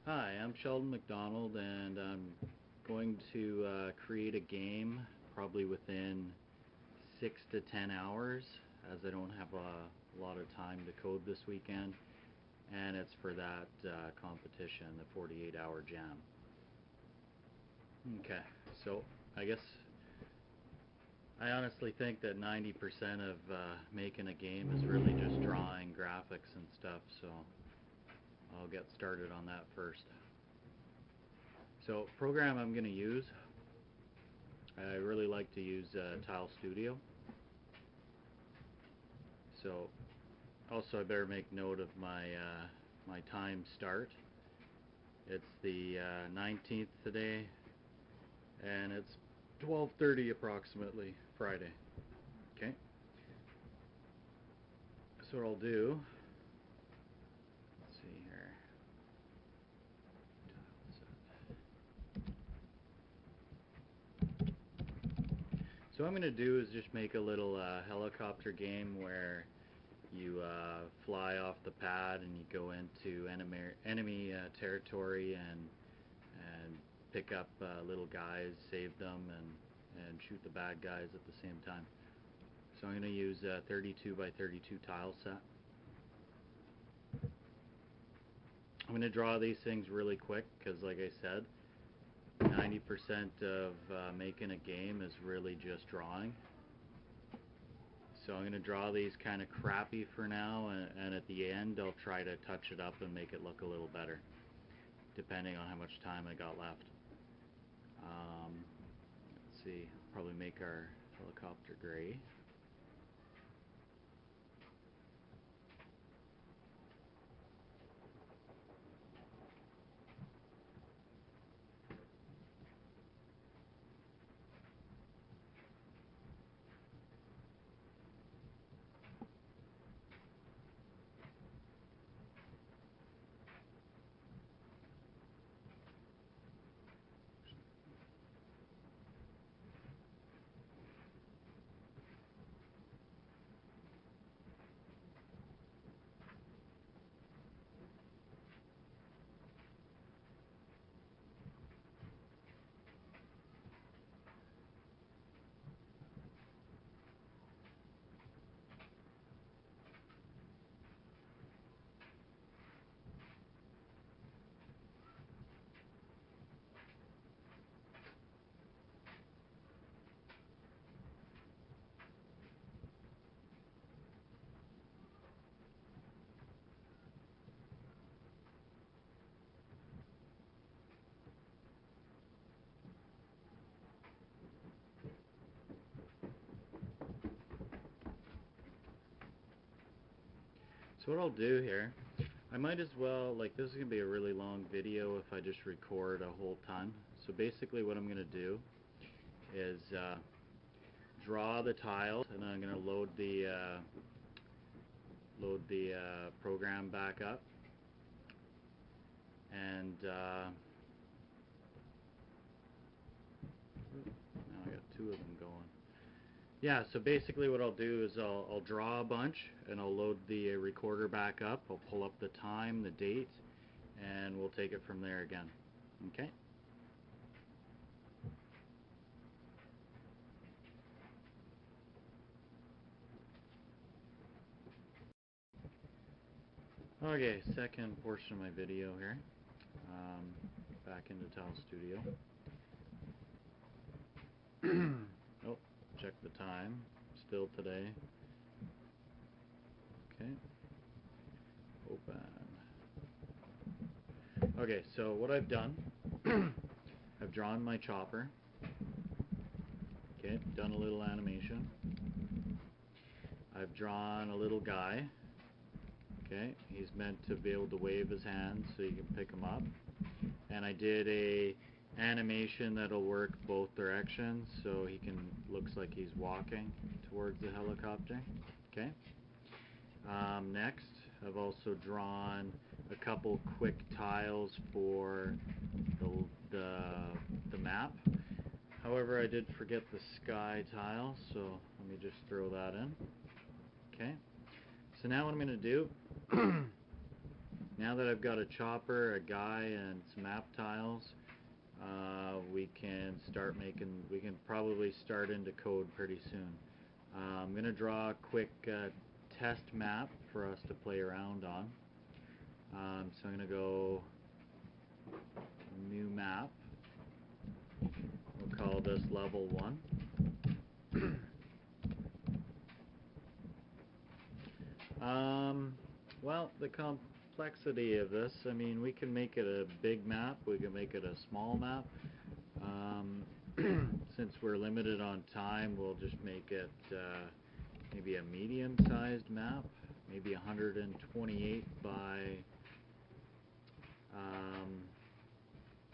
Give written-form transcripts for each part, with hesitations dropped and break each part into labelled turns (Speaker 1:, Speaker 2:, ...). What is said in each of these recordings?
Speaker 1: Hi, I'm Sheldon McDonald, and I'm going to create a game probably within 6 to 10 hours, as I don't have a lot of time to code this weekend, and it's for that competition, the 48-hour jam. Okay, so I guess I honestly think that 90% of making a game is really just drawing graphics and stuff, so I'll get started on that first. So, program I'm going to use, I really like to use Tile Studio. So, also I better make note of my my time start. It's the 19th today, and it's 12:30 approximately, Friday. Okay. So what I'll do, let's see here. So what I'm going to do is just make a little helicopter game where you fly off the pad and you go into enemy territory and pick up little guys, save them, and shoot the bad guys at the same time. So I'm going to use a 32 by 32 tile set. I'm going to draw these things really quick because, like I said, 90% of making a game is really just drawing. So I'm going to draw these kind of crappy for now, and at the end I'll try to touch it up and make it look a little better, depending on how much time I got left. Let's see, probably make our helicopter gray. So what I'll do here, I might as well, like, this is going to be a really long video if I just record a whole ton. So basically what I'm going to do is draw the tiles, and then I'm going to load the program back up, and now I got two of them going. Yeah, so basically what I'll do is I'll draw a bunch, and I'll load the recorder back up. I'll pull up the time, the date, and we'll take it from there again. Okay? Okay, second portion of my video here. Back into Tile Studio. Oh, check the time. Still today. Okay. Open. Okay, so what I've done, I've drawn my chopper. Okay, done a little animation. I've drawn a little guy. Okay, he's meant to be able to wave his hands so you can pick him up. And I did a animation that'll work both directions, so he can, looks like he's walking towards the helicopter. Okay. Next, I've also drawn a couple quick tiles for the map. However, I did forget the sky tile, so let me just throw that in. Okay. So now what I'm going to do now that I've got a chopper, a guy, and some map tiles, we can probably start into code pretty soon. I'm going to draw a quick test map for us to play around on. So I'm going to go new map. We'll call this level 1. Well, the complexity of this, I mean, we can make it a big map, we can make it a small map. Since we're limited on time, we'll just make it maybe a medium-sized map, maybe 128 by,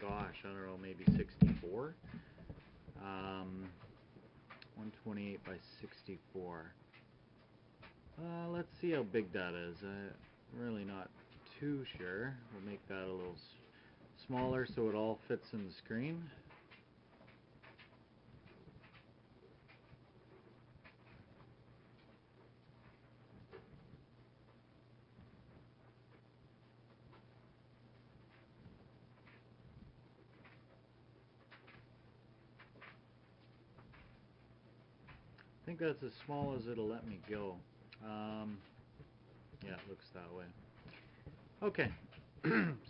Speaker 1: gosh, I don't know, maybe 64. 128 by 64. Let's see how big that is. I'm really not too sure. We'll make that a little smaller so it all fits in the screen. I think that's as small as it'll let me go. Yeah, it looks that way. Okay,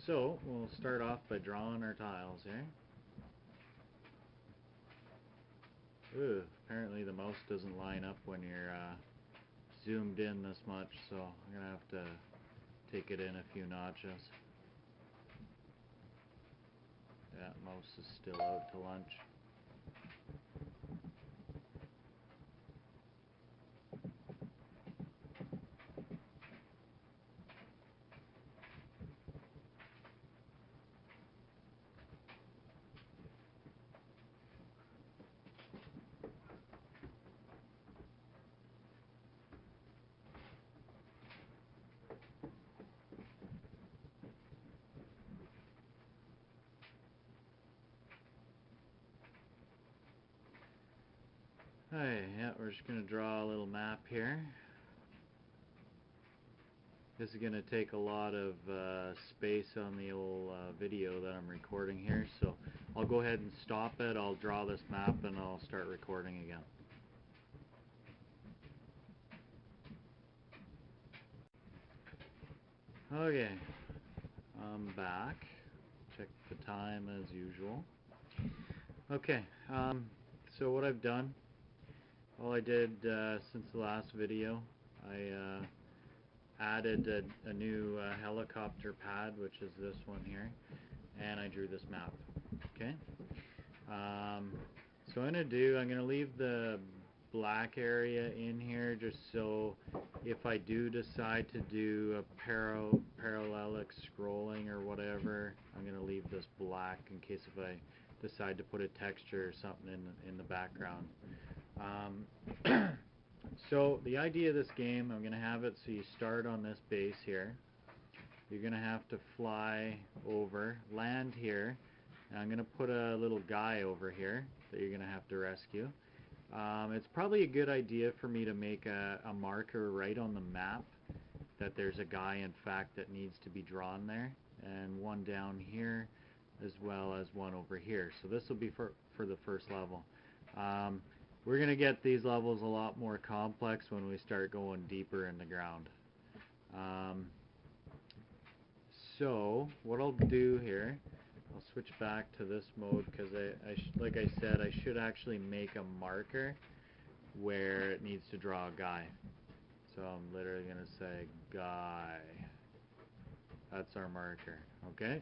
Speaker 1: so we'll start off by drawing our tiles here. Ooh, apparently the mouse doesn't line up when you're zoomed in this much, so I'm going to have to take it in a few notches. Yeah, mouse is still out to lunch. Hey, yeah, we're just going to draw a little map here. This is going to take a lot of space on the old video that I'm recording here, so I'll go ahead and stop it. I'll draw this map and I'll start recording again. Okay, I'm back. Check the time as usual. Okay, so what I've done, all I did since the last video, I added a new helicopter pad, which is this one here, and I drew this map. Okay, so I'm going to leave the black area in here just so if I do decide to do a parallelic scrolling or whatever, I'm going to leave this black in case if I decide to put a texture or something in the background. So the idea of this game, I'm going to have it so you start on this base here. You're going to have to fly over, land here, and I'm going to put a little guy over here that you're going to have to rescue. It's probably a good idea for me to make a marker right on the map that there's a guy in fact that needs to be drawn there, and one down here as well as one over here. So this will be for the first level. We're going to get these levels a lot more complex when we start going deeper in the ground. So what I'll do here, I'll switch back to this mode because like I said, I should actually make a marker where it needs to draw a guy. So I'm literally going to say guy. That's our marker. Okay?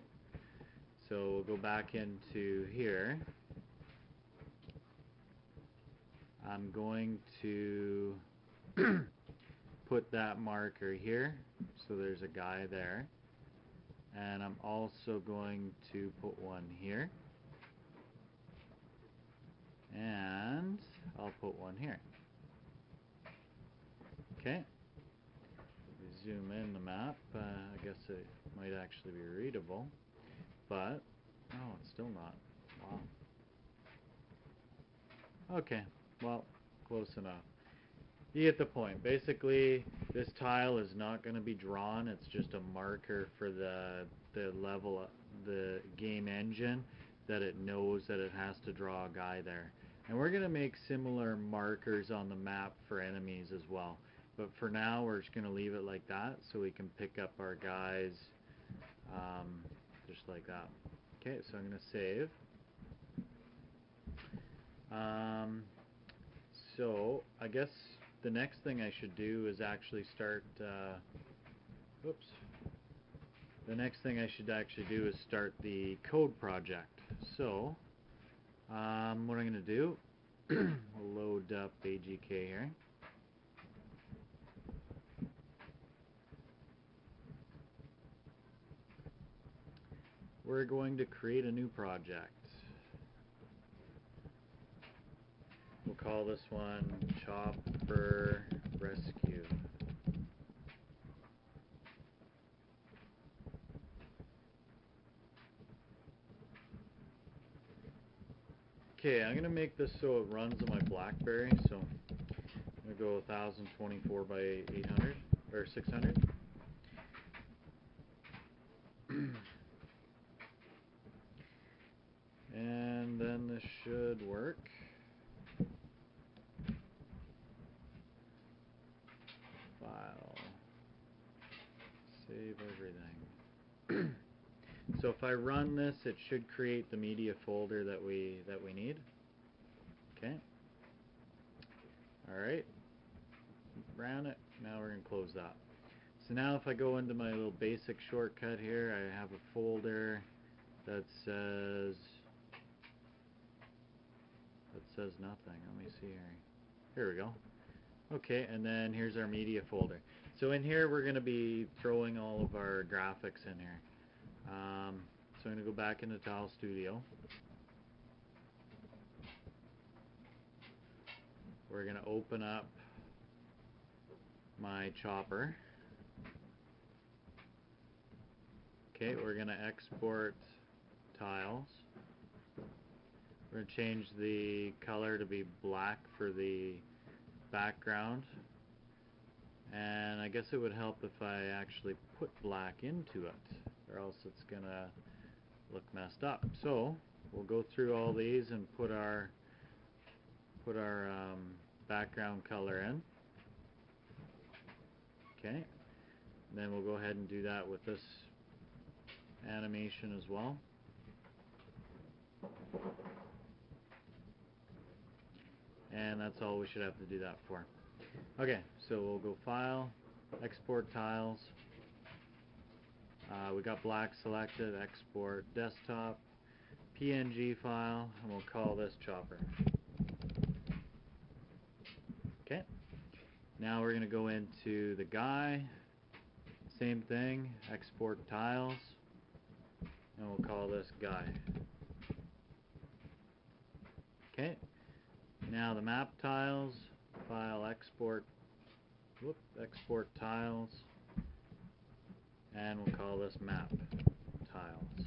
Speaker 1: So we'll go back into here. I'm going to put that marker here, so there's a guy there, and I'm also going to put one here, and I'll put one here. Okay, if we zoom in the map, I guess it might actually be readable, but oh, it's still not. Wow. Okay, well, close enough. You get the point. Basically, this tile is not going to be drawn. It's just a marker for the level, the game engine, that it knows that it has to draw a guy there. And we're going to make similar markers on the map for enemies as well. But for now, we're just going to leave it like that so we can pick up our guys just like that. Okay, so I'm going to save. So I guess the next thing I should do is actually start, whoops. The next thing I should actually do is start the code project. So, what I'm going to do, we'll load up AGK here. We're going to create a new project. We'll call this one Chopper Rescue. Okay, I'm going to make this so it runs on my BlackBerry, so I'm going to go 1024 by 800, or 600. And then this should work. File. Save everything. So if I run this, it should create the media folder that we need. Okay. Alright. Ran it. Now we're going to close that. So now if I go into my little basic shortcut here, I have a folder that says nothing. Let me see here. Here we go. Okay, and then here's our media folder. So in here we're going to be throwing all of our graphics in here. So I'm going to go back into Tile Studio. We're going to open up my chopper. Okay, we're going to export tiles. We're going to change the color to be black for the background. And I guess it would help if I actually put black into it, or else it's going to look messed up. So we'll go through all these and put our background color in. Okay, and then we'll go ahead and do that with this animation as well. And that's all we should have to do that for. Okay, so we'll go File, Export Tiles. We got black selected, Export Desktop, PNG file, and we'll call this Chopper. Okay, now we're going to go into the guy, same thing, Export Tiles, and we'll call this Guy. Okay, now the map tiles, File, Export, Export Tiles, and we'll call this Map Tiles.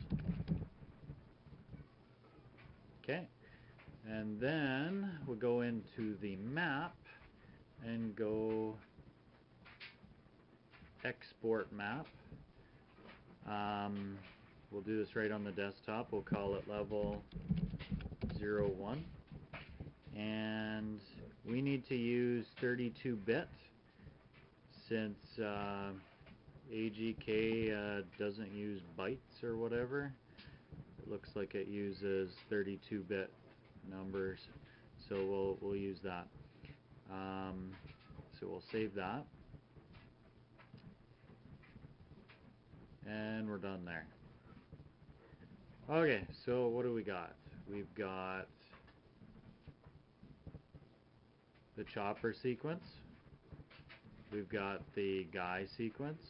Speaker 1: Okay, and then we'll go into the map and go Export Map. We'll do this right on the desktop. We'll call it Level 01. And we need to use 32-bit since AGK doesn't use bytes or whatever. It looks like it uses 32-bit numbers, so we'll use that. So we'll save that, and we're done there. Okay, so what do we got? We've got the chopper sequence. We've got the guy sequence.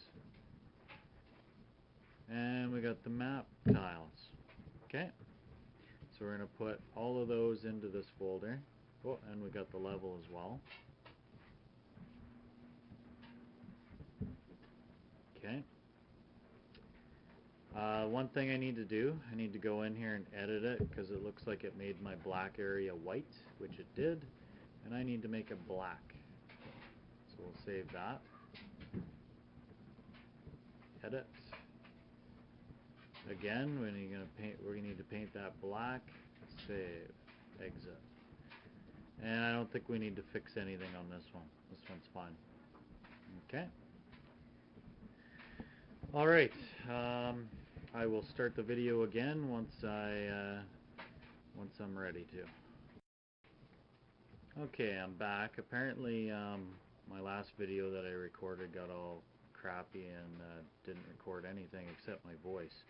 Speaker 1: And we got the map tiles. Okay, so we're going to put all of those into this folder. Oh, and we got the level as well. Okay. One thing I need to do, I need to go in here and edit it because it looks like it made my black area white, which it did, and I need to make it black. So we'll save that. Edit. Again, when you're gonna paint, we're gonna need to paint that black. Save. Exit. And I don't think we need to fix anything on this one. This one's fine. Okay. All right. I will start the video again once I'm ready to. Okay, I'm back. Apparently, my last video that I recorded got all crappy and didn't record anything except my voice.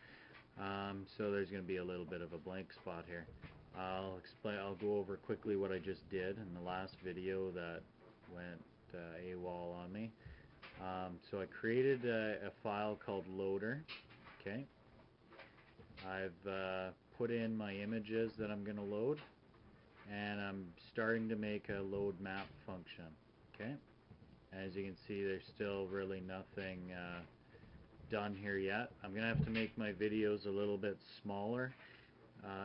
Speaker 1: So there's going to be a little bit of a blank spot here. I'll go over quickly what I just did in the last video that went AWOL on me. So I created a file called loader. Okay. I've put in my images that I'm going to load, and I'm starting to make a load map function. Okay. As you can see, there's still really nothing done here yet. I'm going to have to make my videos a little bit smaller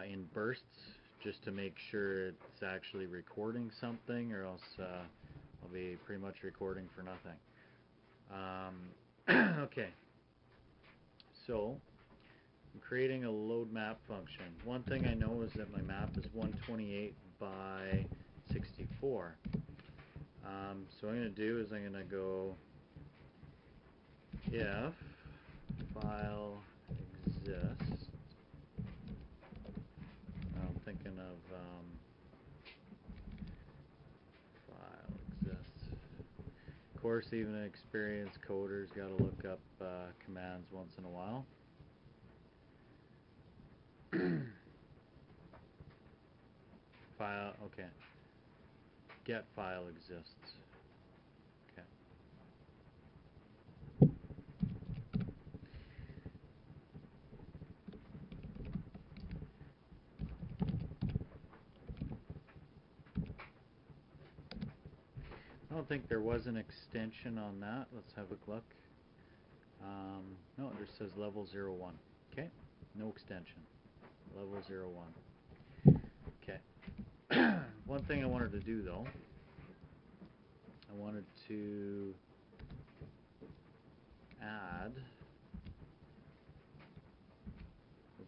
Speaker 1: in bursts just to make sure it's actually recording something, or else I'll be pretty much recording for nothing. Okay, so I'm creating a load map function. One thing I know is that my map is 128 by 64. So what I'm going to do is I'm going to go if file exists. I'm thinking of file exists. Of course, even an experienced coder's got to look up commands once in a while. File, okay. Get file exists. Okay. I don't think there was an extension on that. Let's have a look. No, it just says level 01. Okay, no extension. Level 01. Okay. One thing I wanted to do though, I wanted to add,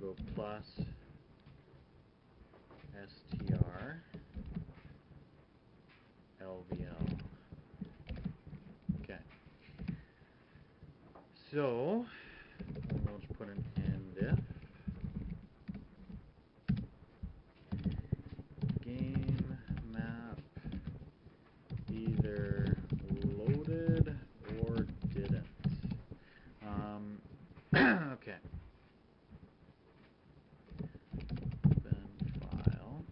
Speaker 1: we'll go plus str LVL. Okay. So we'll just put an end if. Game map either loaded or didn't. Okay. Open file.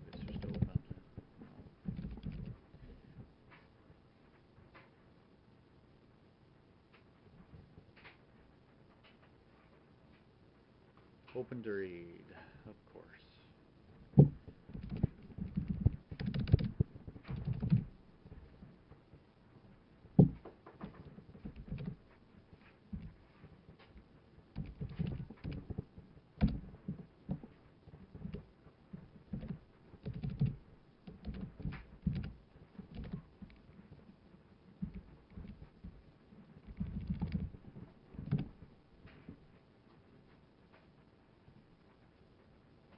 Speaker 1: Maybe it's just open. Open to read, of course.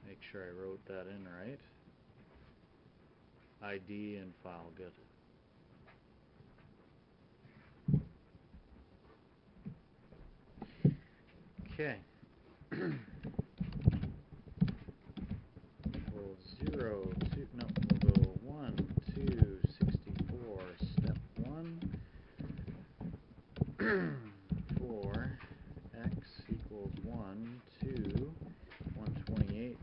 Speaker 1: Make sure I wrote that in right. ID and file, good. Okay. Equals 0, 2, no, we'll go 1, 2, 64, step 1. For x equals 1, 2, 128,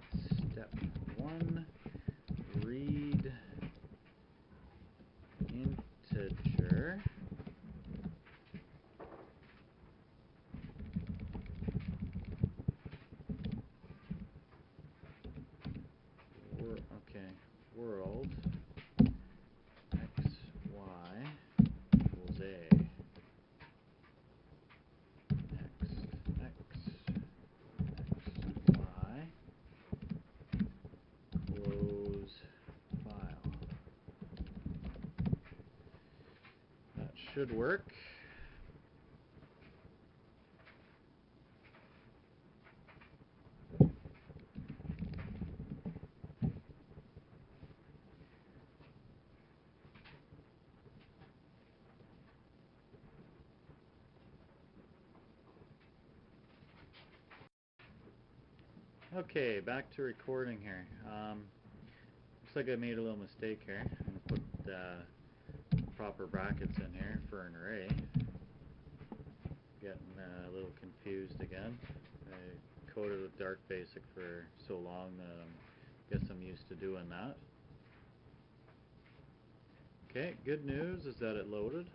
Speaker 1: step 1, read integer world x, y equals a. should work. Okay, back to recording here. Looks like I made a little mistake here. I'm going to put proper brackets in here for an array. Getting a little confused again. I coded with Dark Basic for so long that I guess I'm used to doing that. Okay, good news is that it loaded.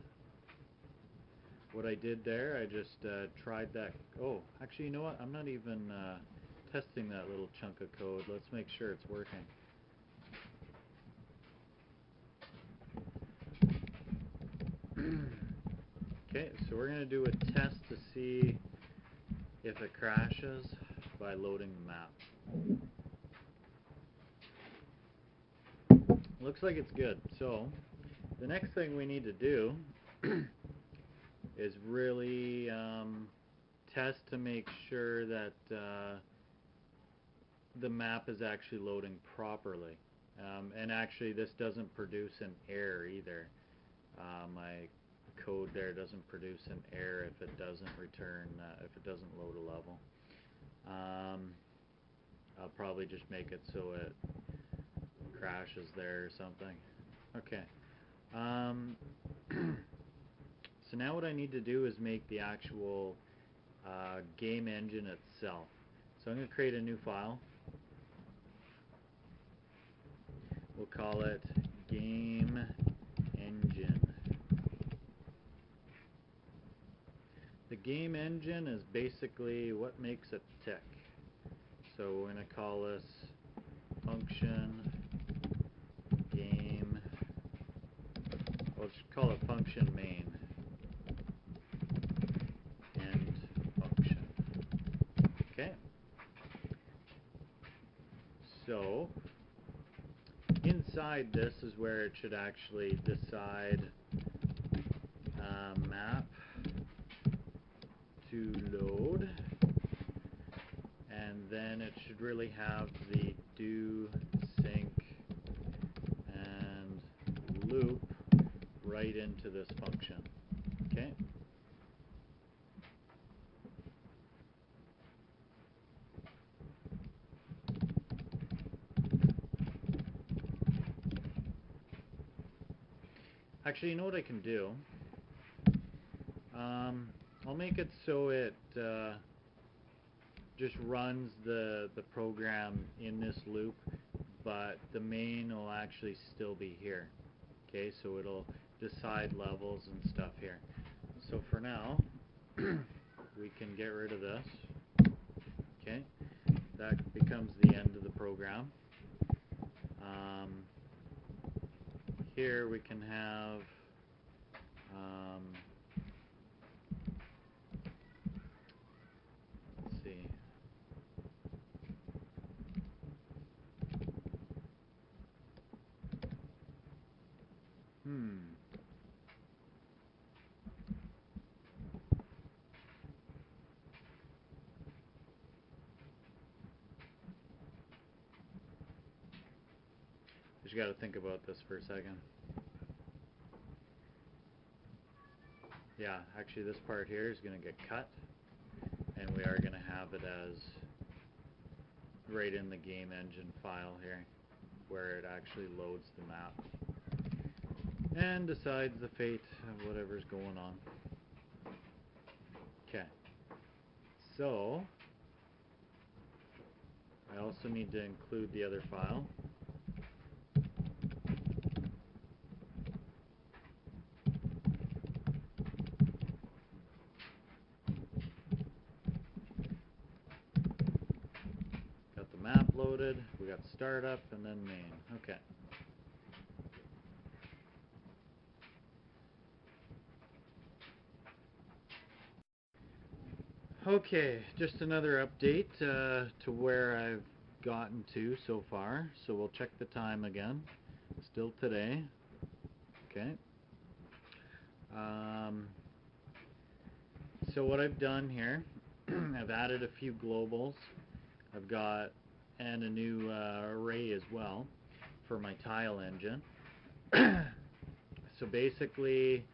Speaker 1: What I did there, I just tried that. Oh, actually, you know what? I'm not even testing that little chunk of code. Let's make sure it's working. Okay, so we're going to do a test to see if it crashes by loading the map. Looks like it's good. So the next thing we need to do is really test to make sure that the map is actually loading properly. And actually this doesn't produce an error either. My code there doesn't produce an error if it doesn't return, if it doesn't load a level. I'll probably just make it so it crashes there or something. Okay. So now what I need to do is make the actual game engine itself. So I'm going to create a new file. We'll call it game engine. The game engine is basically what makes it tick. So we're going to call this function game. We'll just call it function main. End function. Okay. So inside this is where it should actually decide map to load, and then it should really have the do sync and loop right into this function. Okay. Actually, you know what I can do? I'll make it so it just runs the program in this loop, but the main will actually still be here. Okay, so it'll decide levels and stuff here. So for now, we can get rid of this. Okay, that becomes the end of the program. Here we can have let's see. Just got to think about this for a second. Yeah, actually this part here is going to get cut, and we are going to have it as right in the game engine file here, where it actually loads the map and decides the fate of whatever's going on. Okay, so I also need to include the other file. Got the map loaded, we got startup and then main. Okay. Okay, just another update to where I've gotten to so far. So we'll check the time again. Still today. Okay. Um, so what I've done here, I've added a few globals. I've got, and a new array as well for my tile engine. So basically,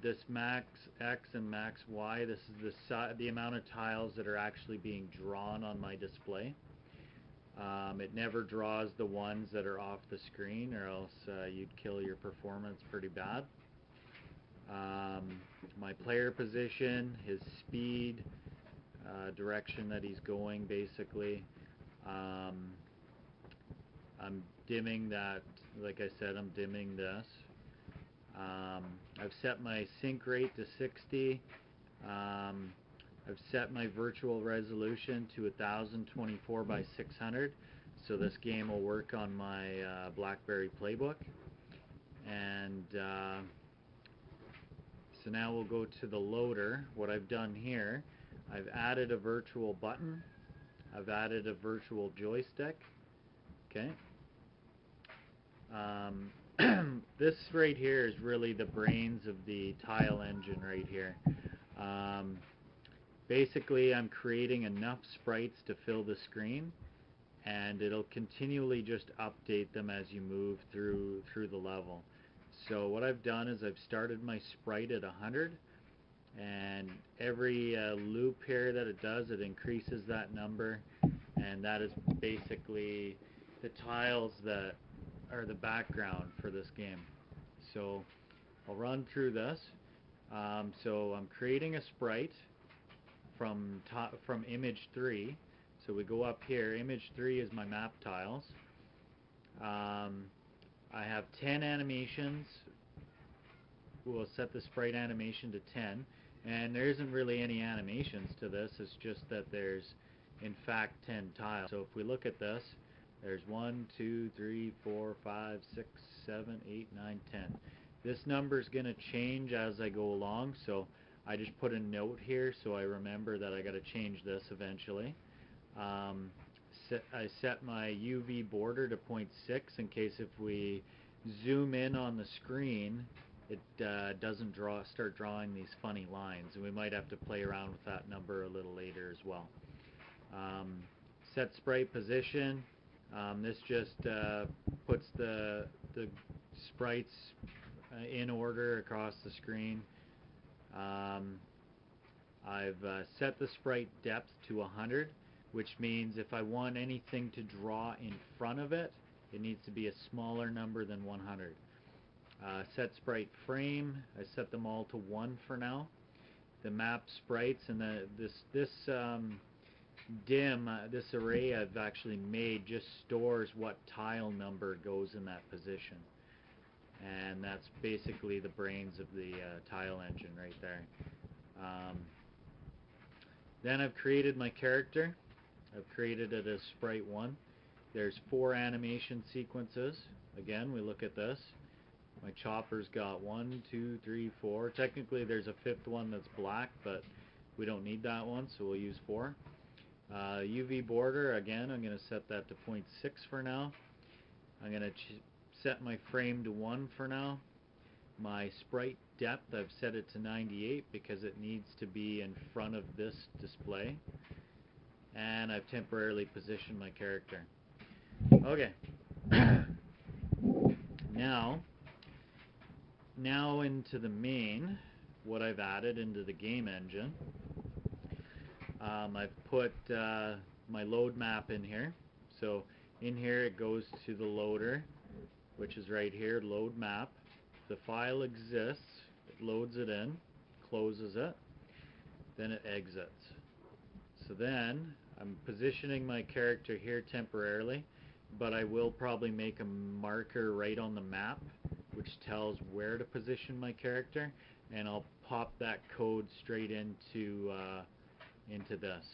Speaker 1: this max X and max Y, this is the amount of tiles that are actually being drawn on my display. It never draws the ones that are off the screen, or else you'd kill your performance pretty bad. My player position, his speed, direction that he's going basically. I'm dimming that, like I said, I'm dimming this. I've set my sync rate to 60. I've set my virtual resolution to 1024 by 600, so this game will work on my BlackBerry Playbook. And so now we'll go to the loader. What I've done here, I've added a virtual button. I've added a virtual joystick. Okay. This right here is really the brains of the tile engine right here. Basically, I'm creating enough sprites to fill the screen, and it'll continually just update them as you move through the level. So what I've done is I've started my sprite at 100, and every loop here that it does, it increases that number, and that is basically the tiles that are the background for this game. So I'll run through this. So I'm creating a sprite from image 3. So we go up here. Image 3 is my map tiles. I have 10 animations. We'll set the sprite animation to 10, and there isn't really any animations to this. It's just that there's in fact 10 tiles. So if we look at this, there's 1, 2, 3, 4, 5, 6, 7, 8, 9, 10. This number is going to change as I go along, so I just put a note here so I remember that I got to change this eventually. I set my UV border to 0.6 in case if we zoom in on the screen, it doesn't start drawing these funny lines, and we might have to play around with that number a little later as well. Set sprite position. This just puts the sprites in order across the screen. I've set the sprite depth to 100, which means if I want anything to draw in front of it, it needs to be a smaller number than 100. Set sprite frame, I set them all to 1 for now. The map sprites and this array I've actually made just stores what tile number goes in that position. And that's basically the brains of the tile engine right there. Then I've created my character. I've created it as sprite 1. There's 4 animation sequences. Again, we look at this. My chopper's got 1, 2, 3, 4. Technically there's a 5th one that's black, but we don't need that one, so we'll use 4. UV border, again, I'm going to set that to 0.6 for now. I'm going to set my frame to 1 for now. My sprite depth, I've set it to 98 because it needs to be in front of this display. And I've temporarily positioned my character. Okay. Now into the main, what I've added into the game engine. I've put my load map in here. So in here it goes to the loader, which is right here, load map. The file exists, it loads it in, closes it, then it exits. So then I'm positioning my character here temporarily, but I will probably make a marker right on the map which tells where to position my character, and I'll pop that code straight into this.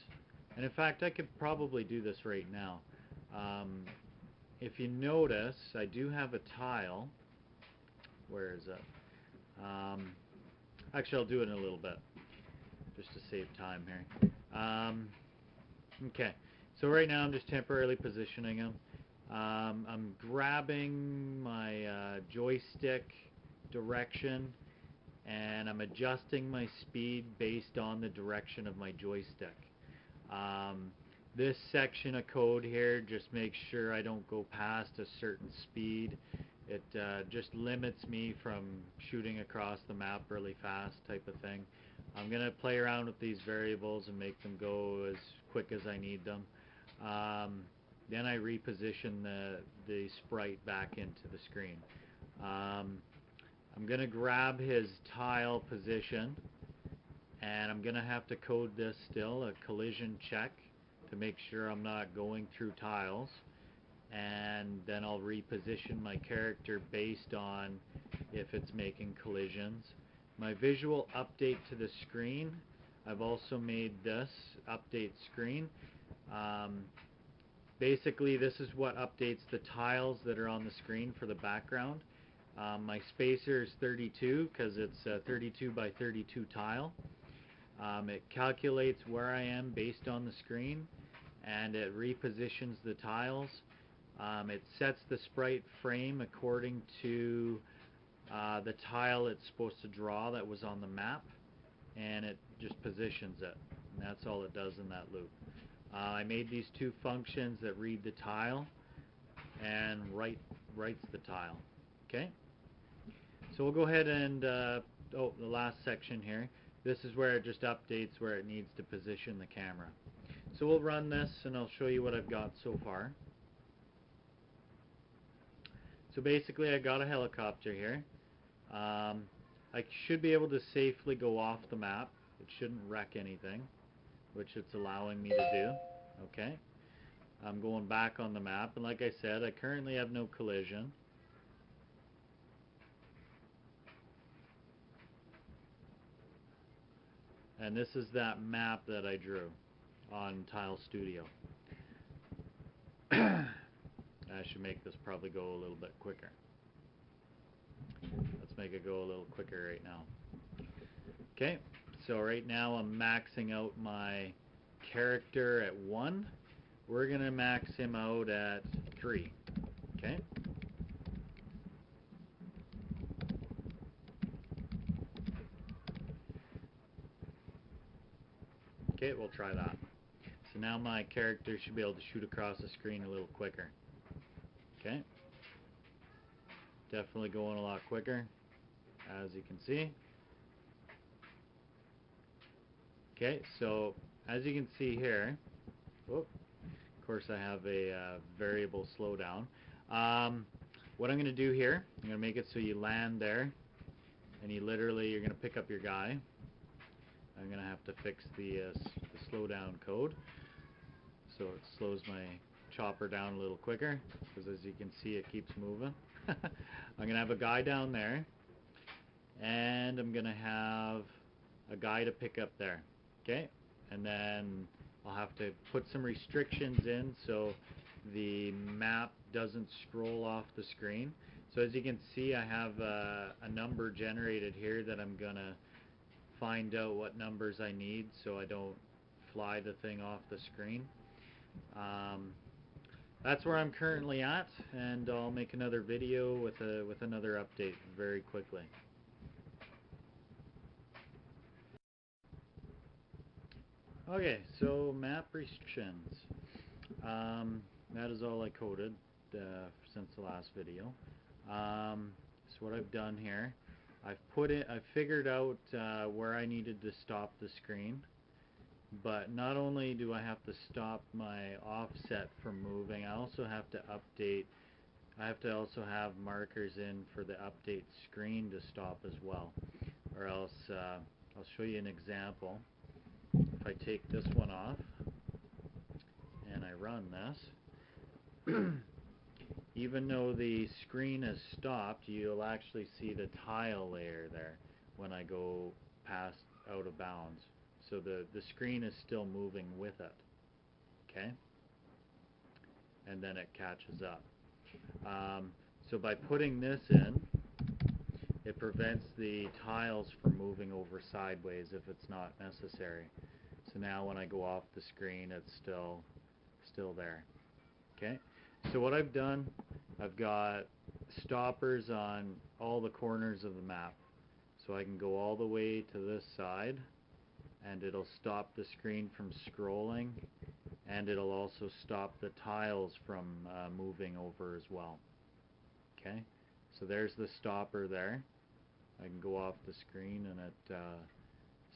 Speaker 1: And in fact, I could probably do this right now. If you notice, I do have a tile. Where is it? Actually, I'll do it in a little bit, just to save time here. Okay, so right now I'm just temporarily positioning them. I'm grabbing my joystick direction and I'm adjusting my speed based on the direction of my joystick. This section of code here just makes sure I don't go past a certain speed. It just limits me from shooting across the map really fast type of thing. I'm going to play around with these variables and make them go as quick as I need them. Then I reposition the sprite back into the screen. I'm going to grab his tile position, and I'm going to have to code this still, a collision check, to make sure I'm not going through tiles. And then I'll reposition my character based on if it's making collisions. My visual update to the screen, I've also made this update screen. Basically, this is what updates the tiles that are on the screen for the background. My spacer is 32 because it's a 32 by 32 tile. It calculates where I am based on the screen, and it repositions the tiles. It sets the sprite frame according to the tile it's supposed to draw that was on the map, and it just positions it, and that's all it does in that loop. I made these two functions that read the tile and writes the tile. Okay, so we'll go ahead and the last section here, this is where it just updates where it needs to position the camera. So we'll run this and I'll show you what I've got so far. So basically I got a helicopter here. I should be able to safely go off the map. It shouldn't wreck anything, which it's allowing me to do. Okay, I'm going back on the map, and like I said, I currently have no collision. And this is that map that I drew on Tile Studio. I should make this probably go a little bit quicker. Let's make it go a little quicker right now. Okay, so right now I'm maxing out my character at 1. We're going to max him out at 3. Okay. Okay, we'll try that. So now my character should be able to shoot across the screen a little quicker. Okay. Definitely going a lot quicker, as you can see. Okay, so as you can see here, of course I have a variable slowdown. What I'm going to do here, I'm going to make it so you land there, and you're going to pick up your guy. I'm going to have to fix the slowdown code, so it slows my chopper down a little quicker, because as you can see it keeps moving. I'm going to have a guy down there, and I'm going to have a guy to pick up there. Okay, and then I'll have to put some restrictions in so the map doesn't scroll off the screen. So as you can see, I have a number generated here that I'm going to find out what numbers I need so I don't fly the thing off the screen. That's where I'm currently at, and I'll make another video with another update very quickly. Okay, so map restrictions. That is all I coded since the last video. So what I've done here, I've figured out where I needed to stop the screen, but not only do I have to stop my offset from moving, I also have to update. I have to also have markers in for the update screen to stop as well, or else I'll show you an example. If I take this one off and I run this, even though the screen has stopped, you'll actually see the tile layer there when I go past out of bounds. So the screen is still moving with it. Okay? And then it catches up. So by putting this in, it prevents the tiles from moving over sideways if it's not necessary. So now when I go off the screen, it's still there. Okay? So what I've done, I've got stoppers on all the corners of the map. So I can go all the way to this side, and it'll stop the screen from scrolling, and it'll also stop the tiles from moving over as well. Okay, so there's the stopper there. I can go off the screen and it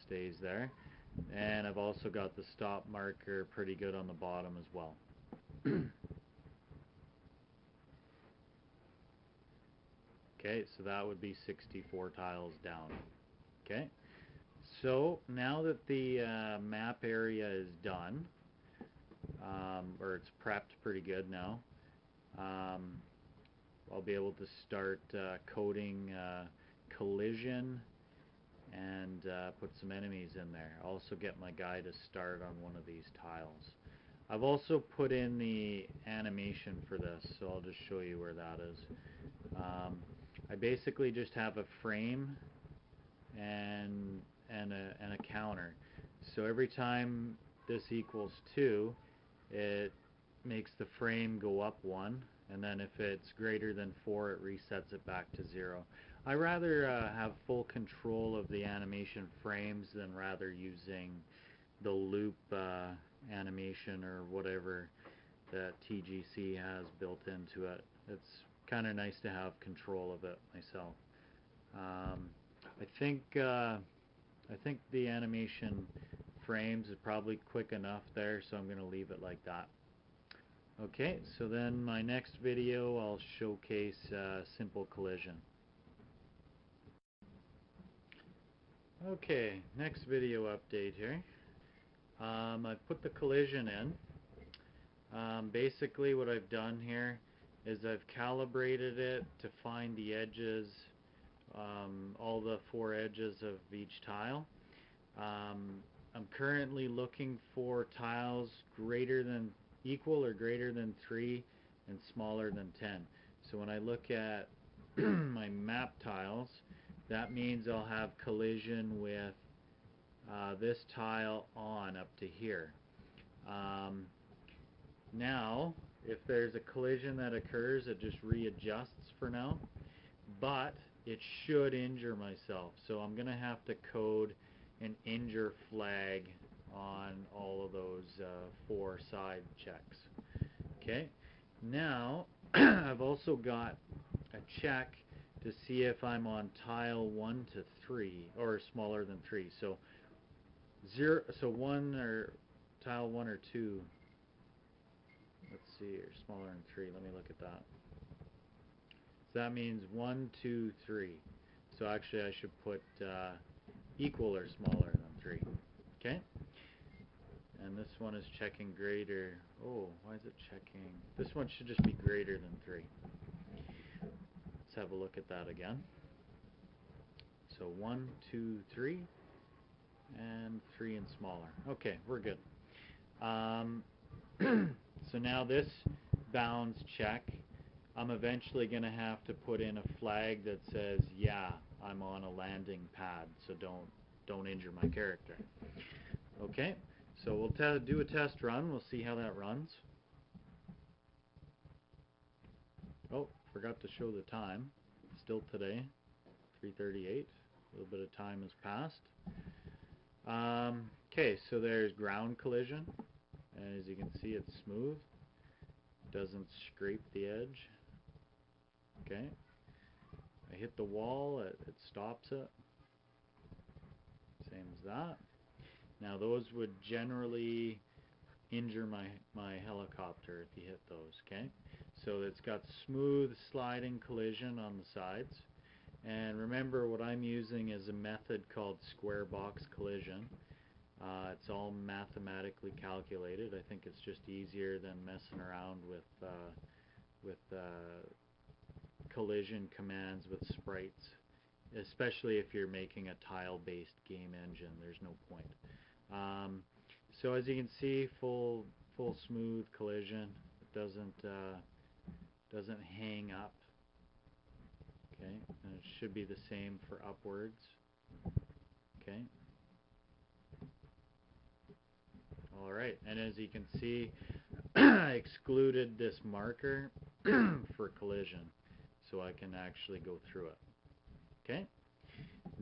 Speaker 1: stays there. And I've also got the stop marker pretty good on the bottom as well. Okay, so that would be 64 tiles down. Okay, so now that the map area is done, or it's prepped pretty good now, I'll be able to start coding collision and put some enemies in there. I'll also get my guy to start on one of these tiles. I've also put in the animation for this, so I'll just show you where that is. I basically just have a frame and a counter. So every time this equals 2, it makes the frame go up 1, and then if it's greater than 4, it resets it back to 0. I rather have full control of the animation frames than rather using the loop animation or whatever that TGC has built into it. It's kind of nice to have control of it myself. I think the animation frames is probably quick enough there, so I'm going to leave it like that. Okay, so then my next video I'll showcase simple collision. Okay, next video update here. I've put the collision in. Basically what I've done here is I've calibrated it to find the edges, all the 4 edges of each tile. I'm currently looking for tiles equal or greater than 3 and smaller than 10. So when I look at my map tiles, that means I'll have collision with this tile on up to here. Now, if there's a collision that occurs, it just readjusts for now, but it should injure myself. So I'm going to have to code an injure flag on all of those 4 side checks. Okay, now I've also got a check to see if I'm on tile 1 to 3 or smaller than 3. So 1 or tile 1 or 2. Let's see, or smaller than 3. Let me look at that. So that means 1, 2, 3. So actually I should put equal or smaller than 3. Okay? And this one is checking greater. Oh, why is it checking? This one should just be greater than 3. Let's have a look at that again. So 1, 2, 3, and 3 and smaller. Okay, we're good. So now this bounds check, I'm eventually going to have to put in a flag that says, yeah, I'm on a landing pad, so don't injure my character. Okay, so we'll do a test run. We'll see how that runs. Oh, forgot to show the time. Still today, 3:38. A little bit of time has passed. Okay, so there's ground collision. As you can see, it's smooth. Doesn't scrape the edge. Okay. I hit the wall, it stops it. Same as that. Now those would generally injure my helicopter if you hit those, okay? So it's got smooth sliding collision on the sides. And remember, what I'm using is a method called square box collision. It's all mathematically calculated. I think it's just easier than messing around with collision commands with sprites, especially if you're making a tile-based game engine. There's no point. So as you can see, full smooth collision. It doesn't hang up. Okay, and it should be the same for upwards. Okay. All right, and as you can see, I excluded this marker for collision, so I can actually go through it. Okay.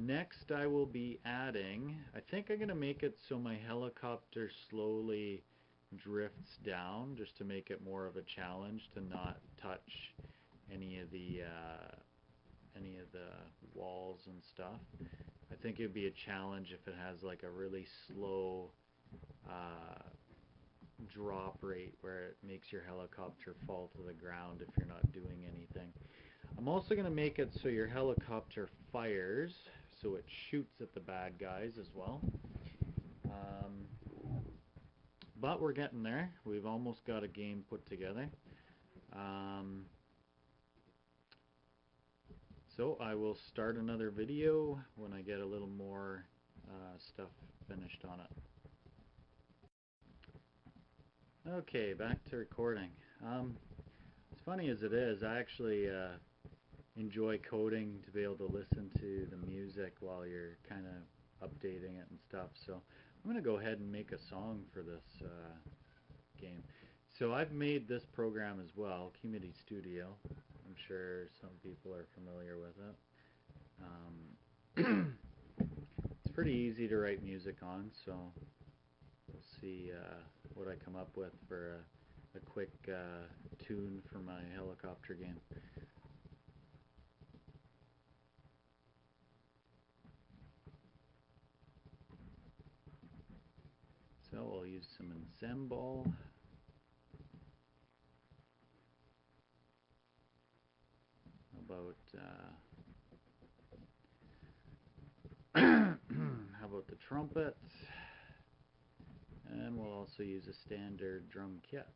Speaker 1: Next I will be adding, I think I'm going to make it so my helicopter slowly drifts down, just to make it more of a challenge to not touch any of the walls and stuff. I think it'd be a challenge if it has like a really slow drop rate where it makes your helicopter fall to the ground if you're not doing anything. I'm also going to make it so your helicopter fires, so it shoots at the bad guys as well. But we're getting there. We've almost got a game put together. So I will start another video when I get a little more stuff finished on it. Okay, back to recording. As funny as it is, I actually enjoy coding to be able to listen to the music while you're kind of updating it and stuff. So I'm going to go ahead and make a song for this game. So I've made this program as well, Community Studio. I'm sure some people are familiar with it. It's pretty easy to write music on, so we'll see what I come up with for a quick tune for my helicopter game. So we'll use some ensemble. About how about the trumpet? And we'll also use a standard drum kit.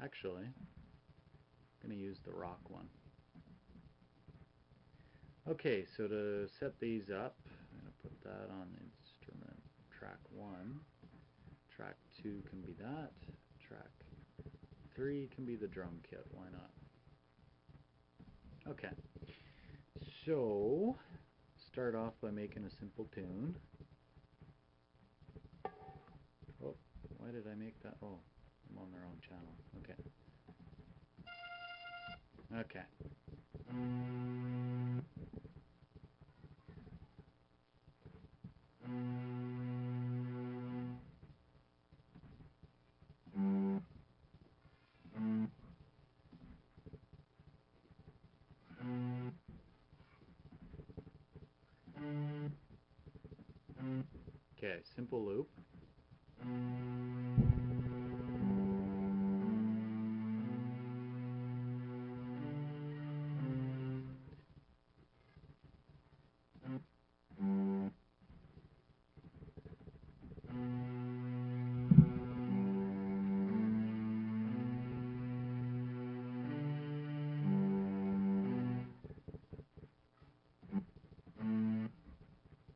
Speaker 1: Actually, I'm going to use the rock one. Okay, so to set these up, I'm going to put that on instrument track 1. Track 2 can be that. Track 3 can be the drum kit. Why not? Okay. So, start off by making a simple tune. Oh, why did I make that? Oh, I'm on the wrong channel. Okay. Okay. Okay, simple loop.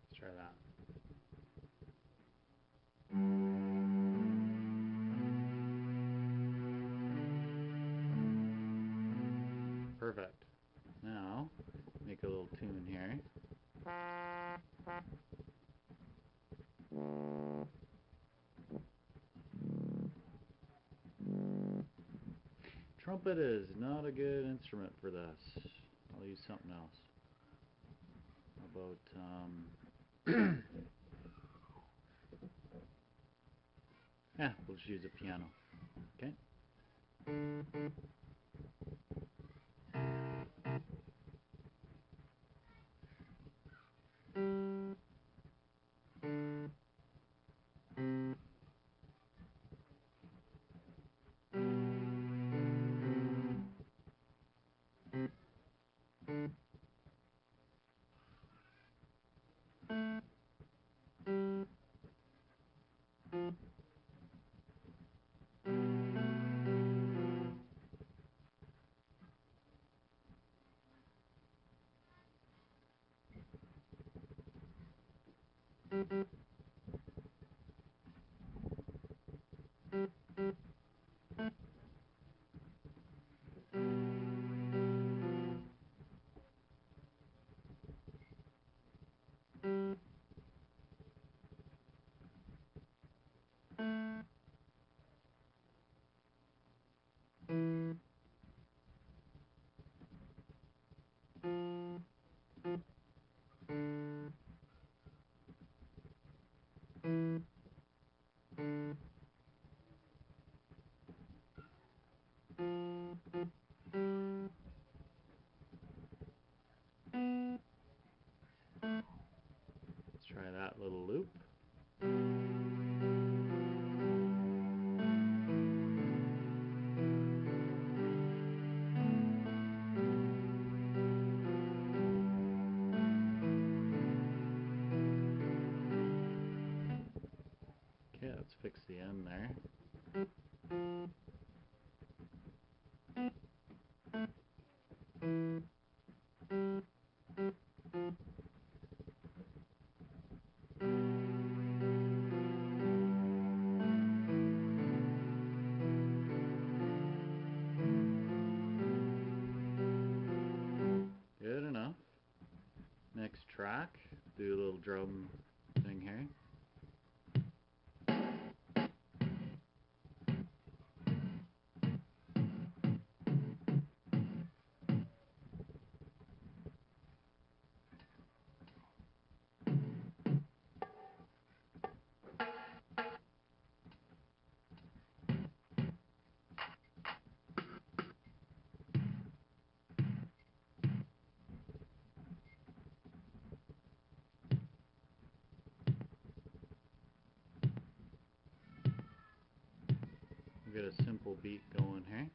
Speaker 1: Let's try that. Perfect. Now, make a little tune here. Trumpet is not a good instrument for this. I'll use something else. How about, yeah, we'll just use a piano. Okay? Let's try that little loop. Okay, let's fix the end there. Good enough. Next track, do a little drum thing here. We'll get a simple beat going here.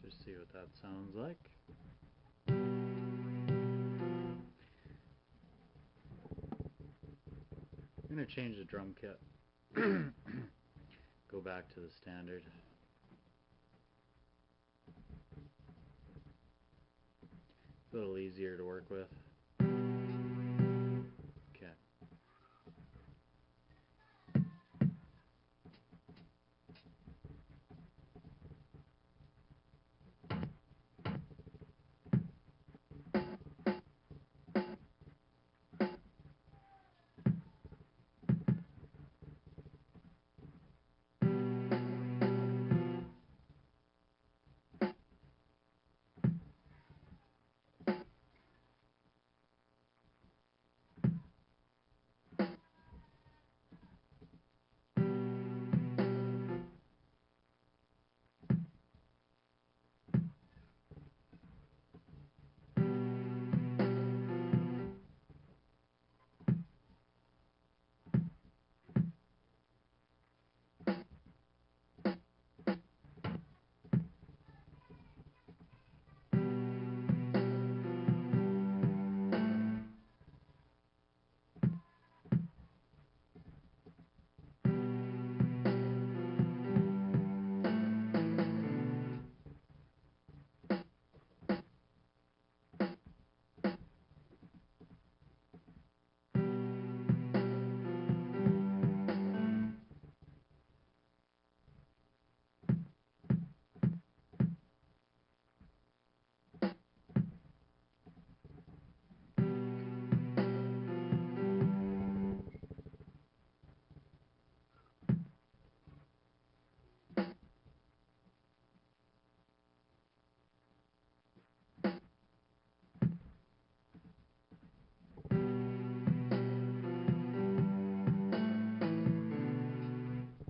Speaker 1: Just see what that sounds like. I'm going to change the drum kit. Go back to the standard. It's a little easier to work with. Okay.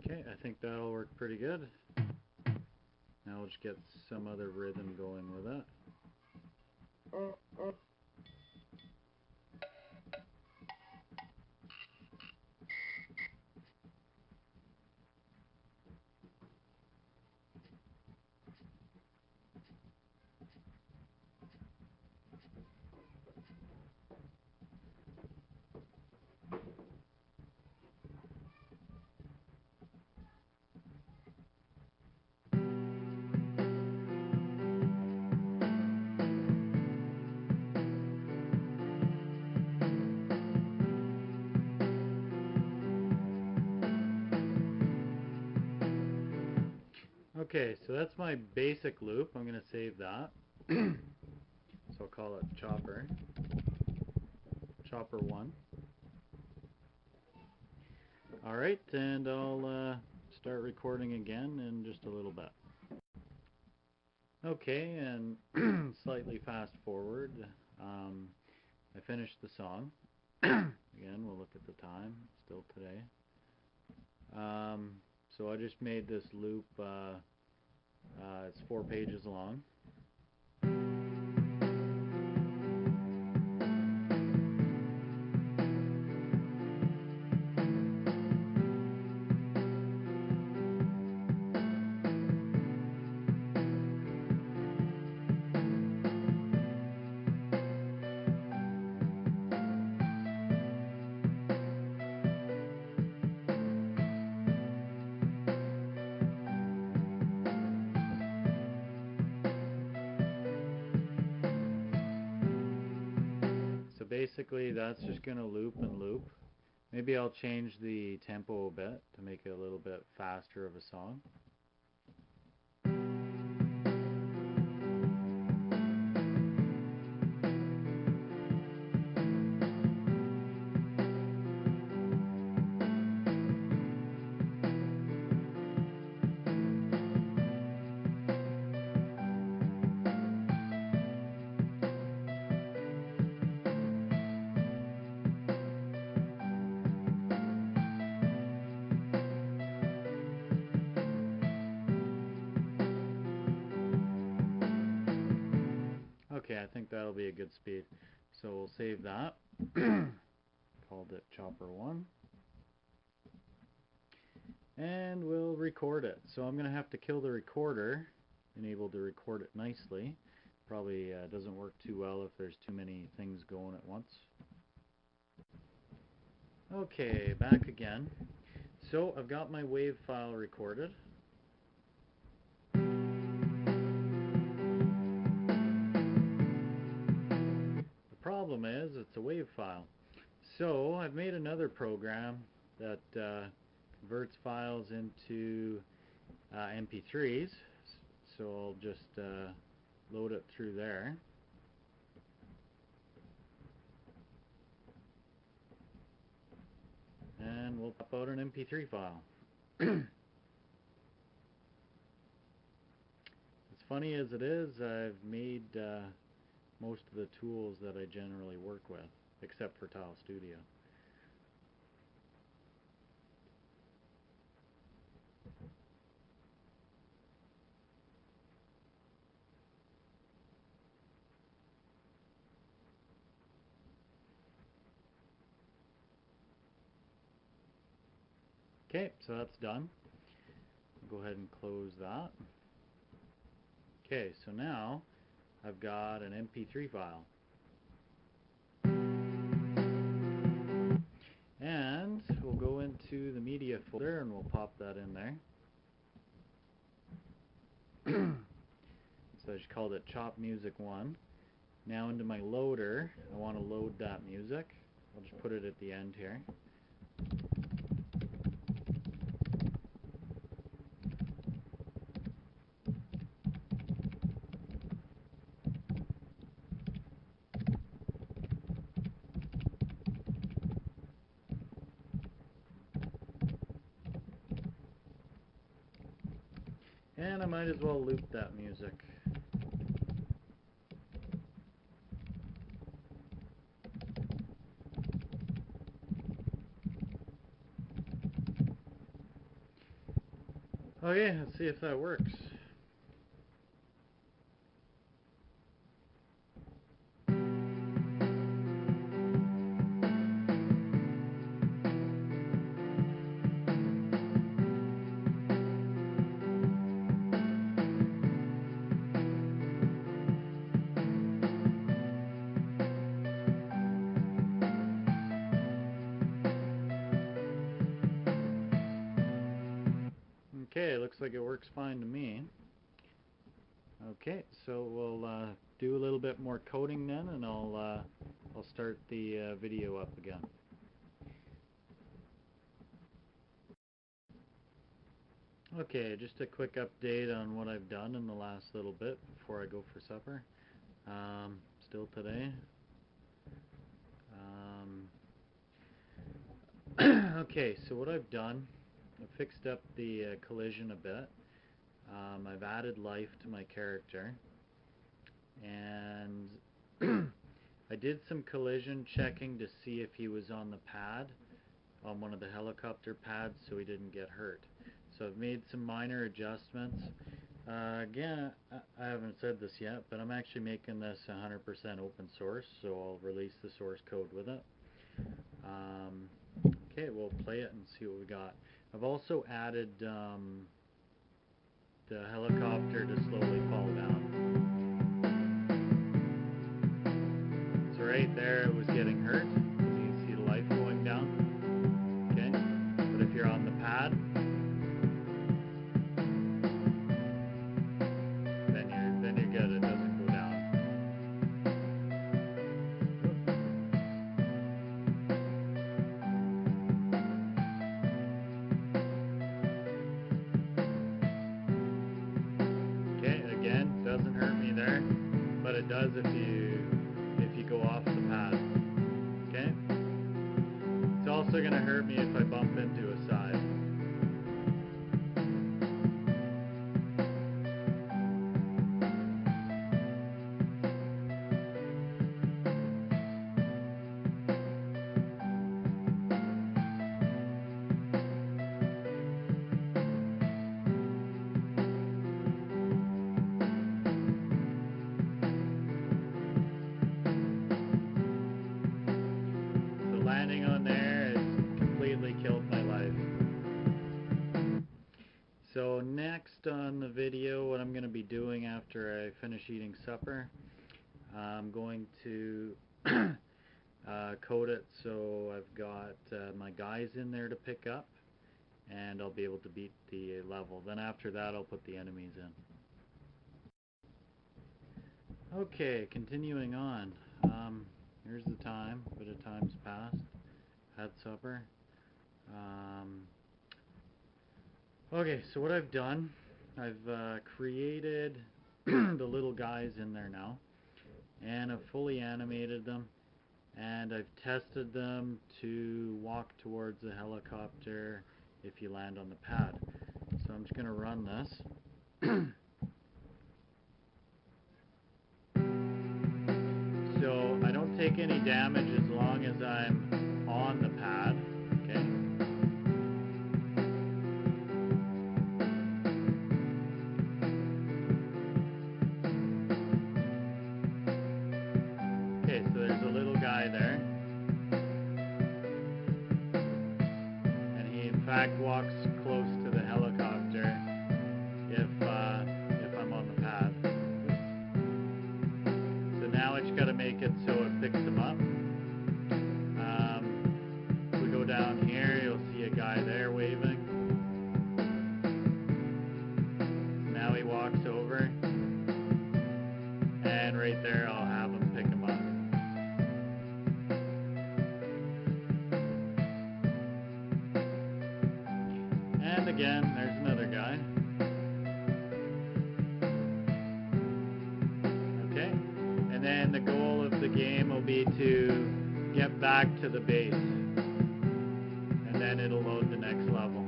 Speaker 1: Okay, I think that'll work pretty good. Now we'll just get some other rhythm going with it. Okay, so that's my basic loop. I'm going to save that. So I'll call it chopper. chopper 1. Alright, and I'll start recording again in just a little bit. Okay, and slightly fast forward. I finished the song. Again, we'll look at the time, still today. So I just made this loop, it's 4 pages long. So basically that's just going to loop and loop. Maybe I'll change the tempo a bit to make it a little bit faster of a song. Okay, I think that'll be a good speed. So we'll save that. Called it chopper 1. And we'll record it. So I'm going to have to kill the recorder, enable to record it nicely. Probably doesn't work too well if there's too many things going at once. Okay, back again. So I've got my wave file recorded. The problem is it's a wave file. So I've made another program that converts files into MP3s. So I'll just load it through there. And we'll pop out an MP3 file. As funny as it is, I've made most of the tools that I generally work with, except for Tile Studio. Okay, so that's done. Go ahead and close that. Okay, so now I've got an MP3 file. And we'll go into the media folder and we'll pop that in there. So I just called it Chop Music 1. Now into my loader, I want to load that music. I'll just put it at the end here. And I might as well loop that music. Okay, let's see if that works. Okay, looks like it works fine to me. Okay, so we'll do a little bit more coding then, and I'll start the video up again. Okay, just a quick update on what I've done in the last little bit before I go for supper. Still today. Okay, so what I've done, I've fixed up the collision a bit. I've added life to my character, and I did some collision checking to see if he was on the pad, on one of the helicopter pads, so he didn't get hurt. So I've made some minor adjustments. Again, I haven't said this yet, but I'm actually making this 100% open source, so I'll release the source code with it. Okay, we'll play it and see what we got. I've also added the helicopter to slowly fall down. So right there it was getting hurt. You can see the life going down. Okay, but if you're on the pad, then you're good. It doesn't go down. Okay, again, doesn't hurt me there, but it does if you go off the pad. Okay? It's also going to hurt me if I bump into a side. So landing on there has completely killed my life. So next on the video, what I'm going to be doing after I finish eating supper, I'm going to code it so I've got my guys in there to pick up, and I'll be able to beat the level. Then after that I'll put the enemies in. Okay, continuing on. Here's the time. A bit of time's passed. Had supper. Okay, so what I've done, I've created the little guys in there now, and I've fully animated them, and I've tested them to walk towards the helicopter if you land on the pad. So I'm just going to run this. So I don't take any damage as long as I'm on the pad, okay? Okay, so there's a little guy there. And he in fact walks close to the helicopter if I'm on the pad. So now I just got to make it so it picks him up. If we go down here, you'll see a guy there waving. Now he walks over, and right there I'll have him pick him up. And again, there's another guy. Okay, and then the goal of the game will be to get back to the base, and then it'll load the next level.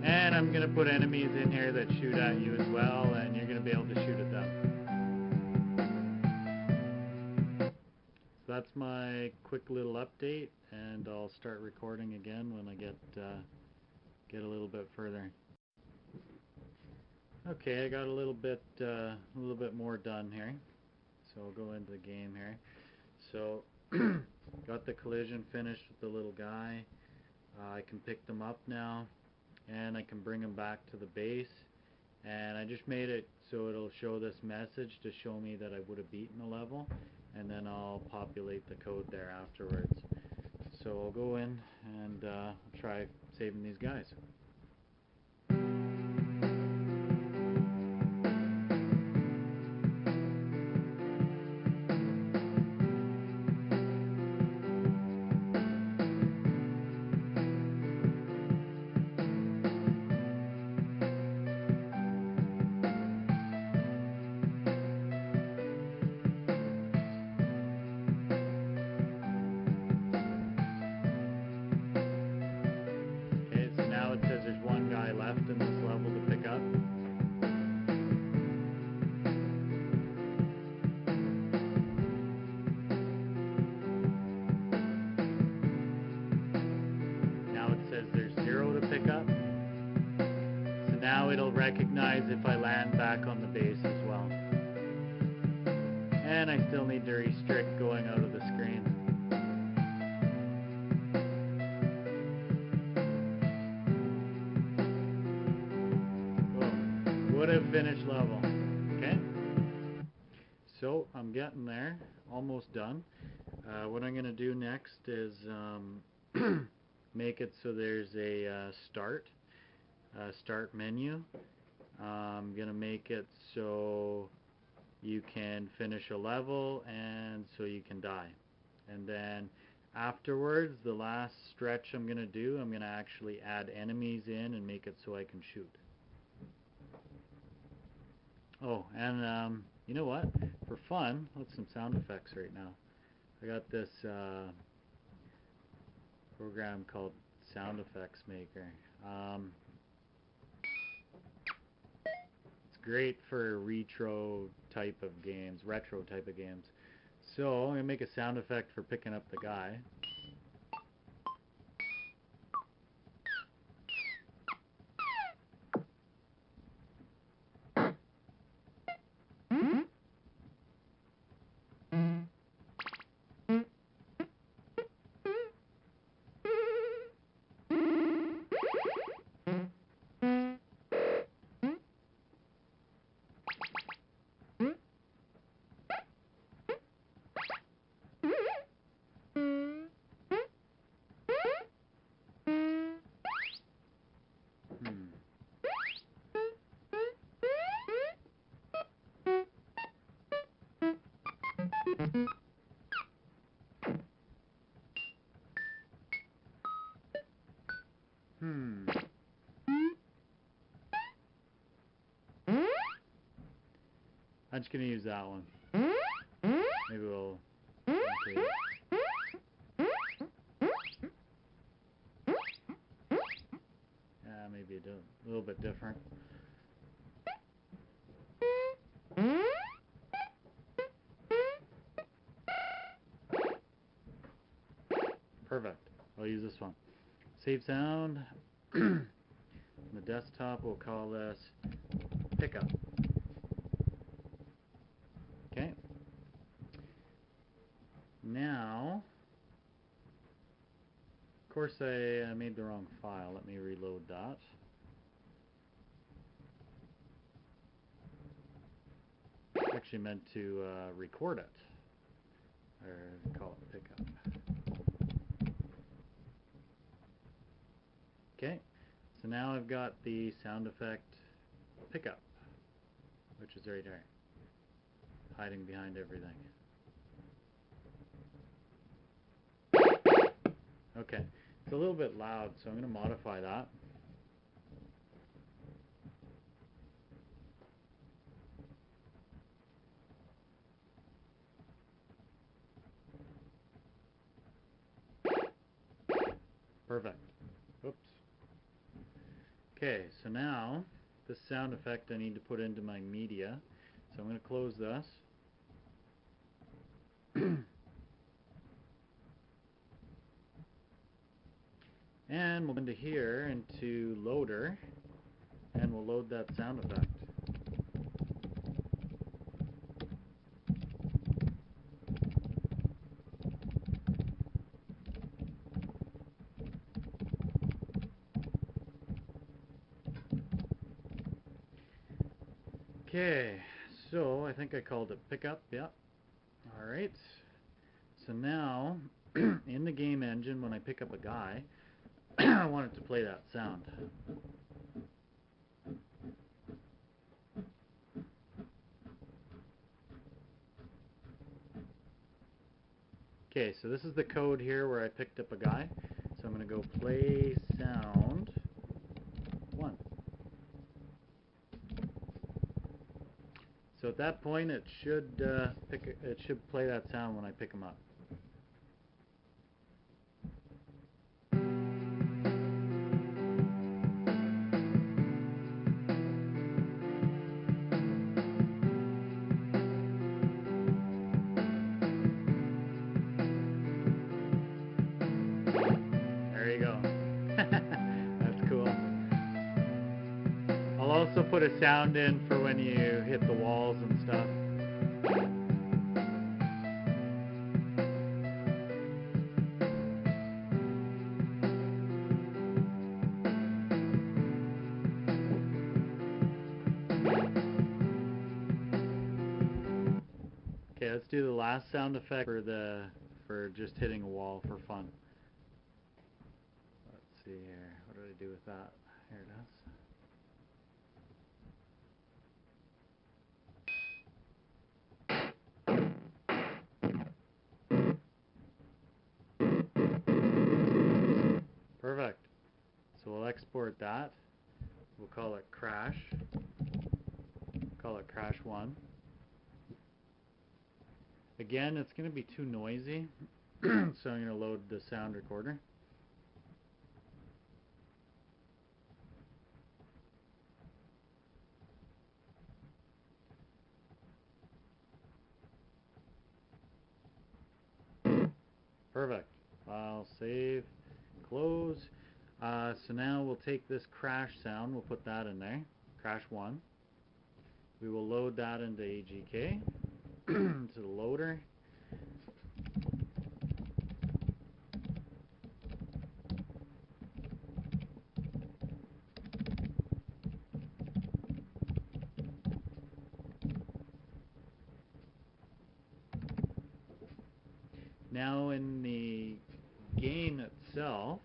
Speaker 1: And I'm going to put enemies in here that shoot at you as well, and you're going to be able to shoot at them. So that's my quick little update, and I'll start recording again when I get a little bit further. Okay, I got a little bit more done here, so I'll go into the game here. So got the collision finished with the little guy. I can pick them up now, and I can bring them back to the base. And I just made it so it'll show this message to show me that I would have beaten the level, and then I'll populate the code there afterwards. So I'll go in and try saving these guys. it'll recognize if I land back on the base as well. And I still need to restrict going out of the screen. Boom. Would have finished level. Okay. So I'm getting there. Almost done. What I'm going to do next is make it so there's a start menu. I'm going to make it so you can finish a level and so you can die. And then afterwards, the last stretch I'm going to do, I'm going to actually add enemies in and make it so I can shoot. Oh, and you know what? For fun, let's some sound effects right now. I got this program called Sound Effects Maker. It's great for retro type of games. So I'm going to make a sound effect for picking up the guy. I'm just going to use that one. Maybe we'll... Yeah, maybe a little bit different. Perfect. I'll use this one. Save sound. On the desktop, we'll call this pickup. Okay. Now, of course I made the wrong file. Let me reload that. Actually meant to record it. Or call it pickup. Okay. So now I've got the sound effect pickup, which is right there, hiding behind everything. Okay, it's a little bit loud, so I'm going to modify that. Perfect. Oops. Okay, so now this sound effect I need to put into my media. So I'm going to close this. And we'll go into here, into loader, and we'll load that sound effect. Okay, so I think I called it pickup, yeah. Alright, so now in the game engine, when I pick up a guy, I want it to play that sound. Okay, so this is the code here where I picked up a guy. So I'm going to go play sound 1. So at that point it should play that sound when I pick him up. put a sound in for when you hit the walls and stuff. Okay, let's do the last sound effect for just hitting a wall for fun. Let's see here. What did I do with that? Here it is. Perfect. So we'll export that. We'll call it crash. Call it crash 1. Again, it's going to be too noisy, so I'm going to load the sound recorder. Perfect. I'll save, close. So now we'll take this crash sound, we'll put that in there, crash 1. We will load that into AGK, to the loader. Now in the game itself,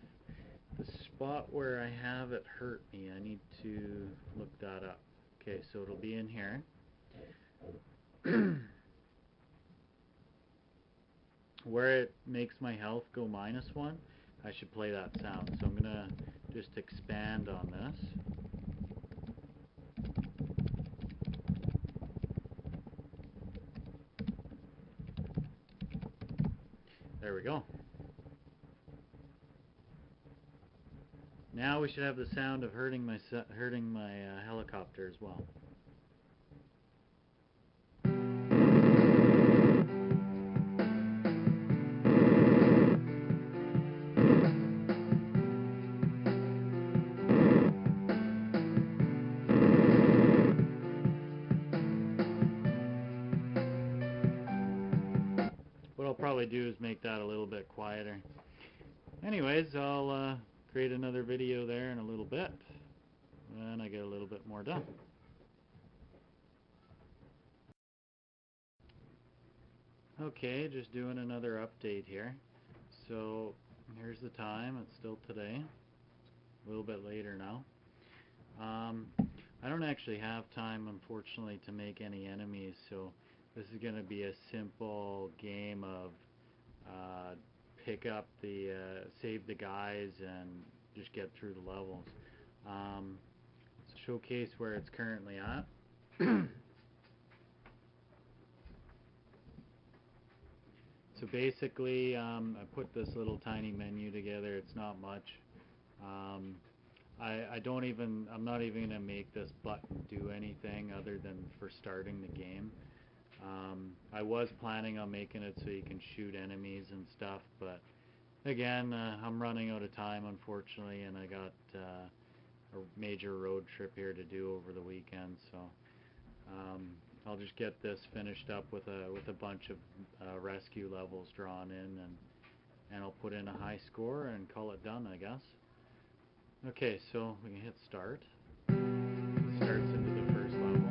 Speaker 1: the spot where I have it hurt me, I need to look that up. Okay, so it'll be in here. Where it makes my health go -1, I should play that sound. So I'm going to just expand on this. There we go. Now we should have the sound of hurting my helicopter as well. What I'll probably do is make that a little bit quieter. Anyways, I'll create another video there in a little bit, and I get a little bit more done. Okay, just doing another update here. So here's the time. It's still today, a little bit later now. I don't actually have time, unfortunately, to make any enemies, so this is going to be a simple game of pick up the save the guys and just get through the levels. Showcase where it's currently at. So basically, I put this little tiny menu together. It's not much. I'm not even gonna make this button do anything other than for starting the game. I was planning on making it so you can shoot enemies and stuff, but again, I'm running out of time, unfortunately, and I got a major road trip here to do over the weekend, so I'll just get this finished up with a bunch of rescue levels drawn in, and I'll put in a high score and call it done, I guess. Okay, so we can hit start. It starts into the first level.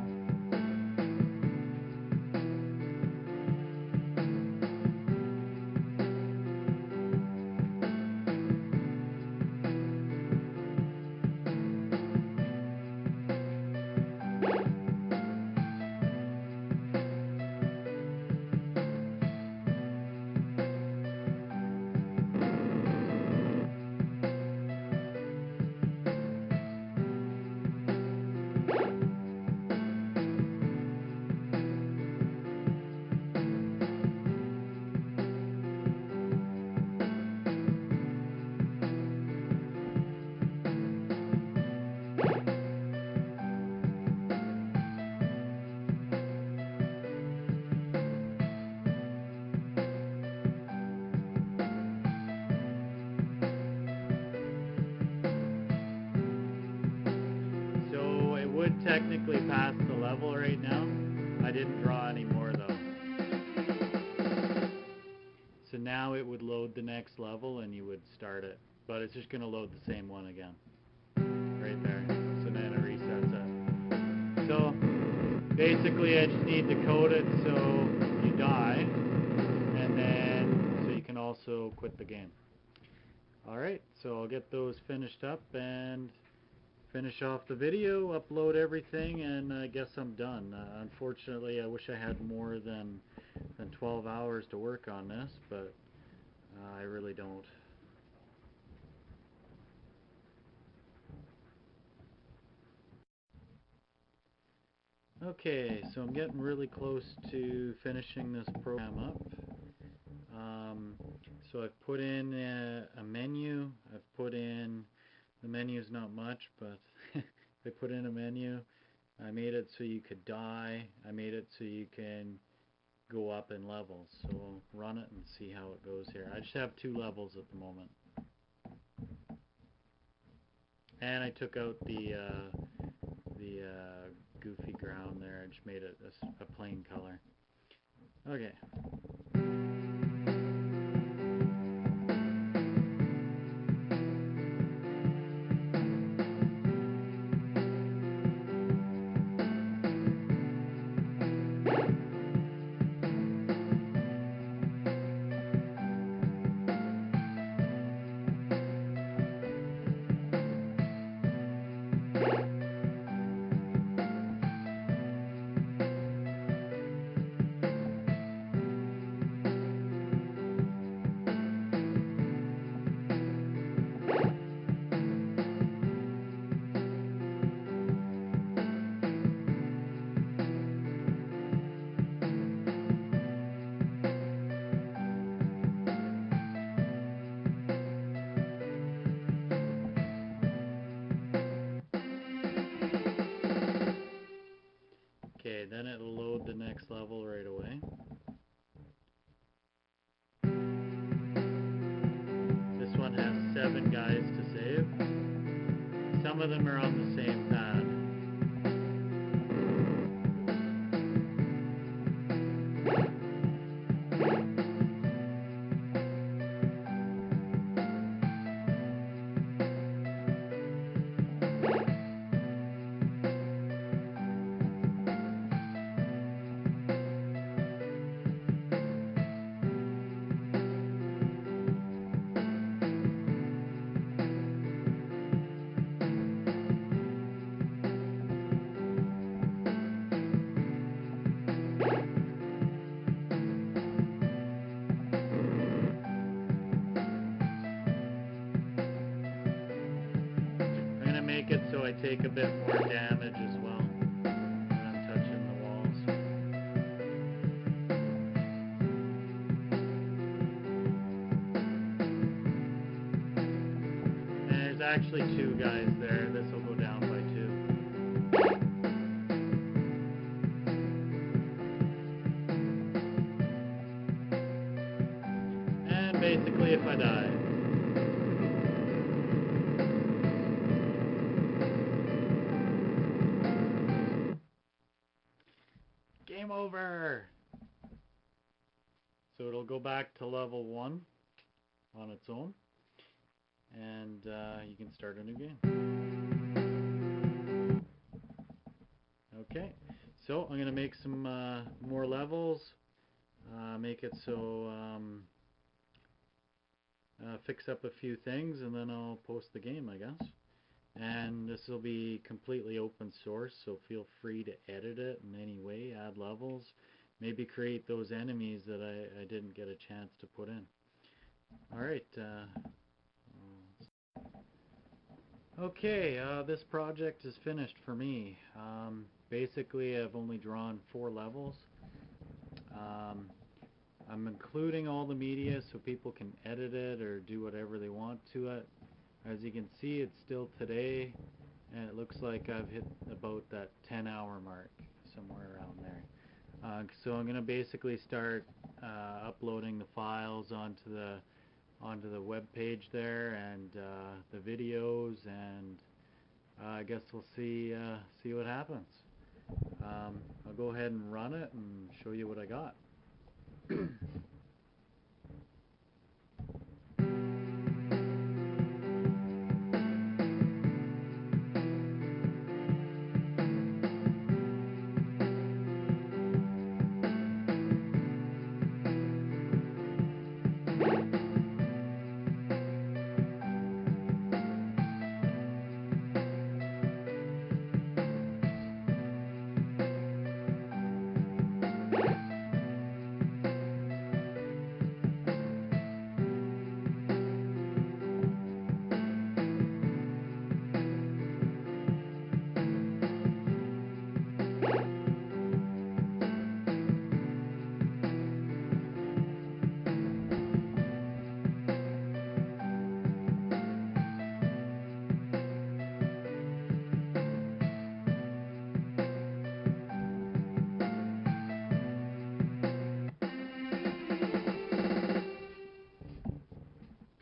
Speaker 1: I'm technically past the level right now. I didn't draw any more though. So now it would load the next level and you would start it. But it's just going to load the same one again. Right there. So then it resets it. So basically I just need to code it so you die. And then so you can also quit the game. Alright, so I'll get those finished up and finish off the video, upload everything, and I guess I'm done. Unfortunately, I wish I had more than 12 hours to work on this, but I really don't. Okay, so I'm getting really close to finishing this program up. So I've put in a menu. I've put in, the menu's not much, but I put in a menu. I made it so you could die. I made it so you can go up in levels. So we'll run it and see how it goes here. I just have 2 levels at the moment. And I took out the goofy ground there. I just made it a plain color. Okay. Okay, then it'll load the next level right away. This one has 7 guys to save. Some of them are on the same pad. Make it so I take a bit more damage as well when I'm touching the walls. And there's actually 2 guys there. This will go down by 2. And basically if I die. Game over! So it'll go back to level 1 on its own, and you can start a new game. Okay, so I'm going to make some more levels, make it so, fix up a few things, and then I'll post the game, I guess. And this will be completely open source, so feel free to edit it in any way, add levels, maybe create those enemies that I didn't get a chance to put in. Alright, okay, this project is finished for me. Basically I've only drawn 4 levels. I'm including all the media so people can edit it or do whatever they want to it. As you can see, it's still today, and it looks like I've hit about that 10-hour mark, somewhere around there. So I'm going to basically start uploading the files onto the web page there, and the videos, and I guess we'll see what happens. I'll go ahead and run it and show you what I got.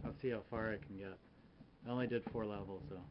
Speaker 1: I'll see how far I can get. I only did 4 levels though.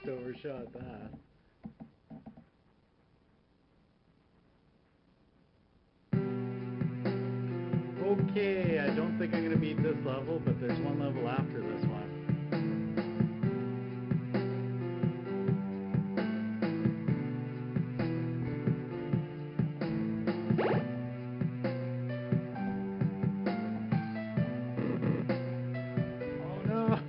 Speaker 1: Overshot that. Okay, I don't think I'm going to beat this level, but there's one level after this one. Oh no!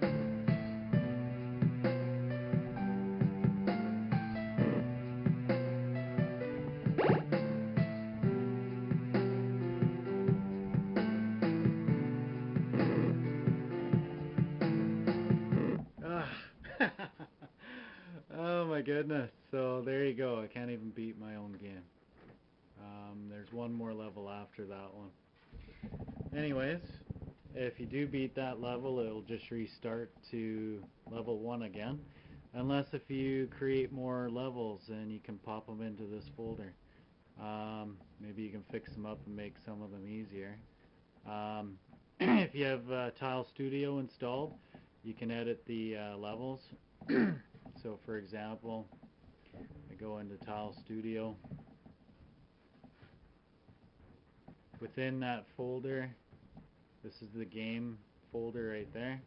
Speaker 1: Oh my goodness. So there you go. I can't even beat my own game. There's one more level after that one. Anyways, if you do beat that level, it'll just restart to level 1 again. Unless if you create more levels and you can pop them into this folder. Maybe you can fix them up and make some of them easier. If you have Tile Studio installed, you can edit the levels. So for example, I go into Tile Studio. Within that folder, this is the game folder right there.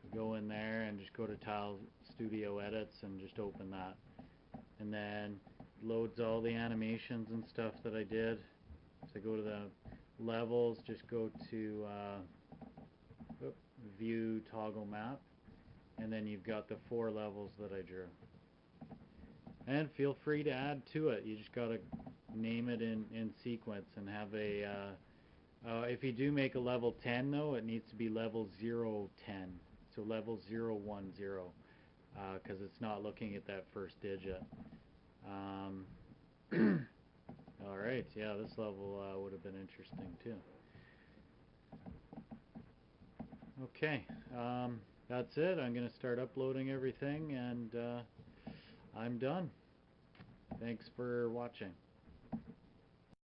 Speaker 1: You go in there and just go to Tile Studio Edits and just open that. And then loads all the animations and stuff that I did. So go to the levels, just go to View Toggle Map, and then you've got the 4 levels that I drew. And feel free to add to it. You just got to name it in sequence and have a if you do make a level 10 though, it needs to be level 010, so level 010, because it's not looking at that first digit. Alright, yeah, this level would have been interesting too. Okay, that's it. I'm going to start uploading everything, and I'm done. Thanks for watching.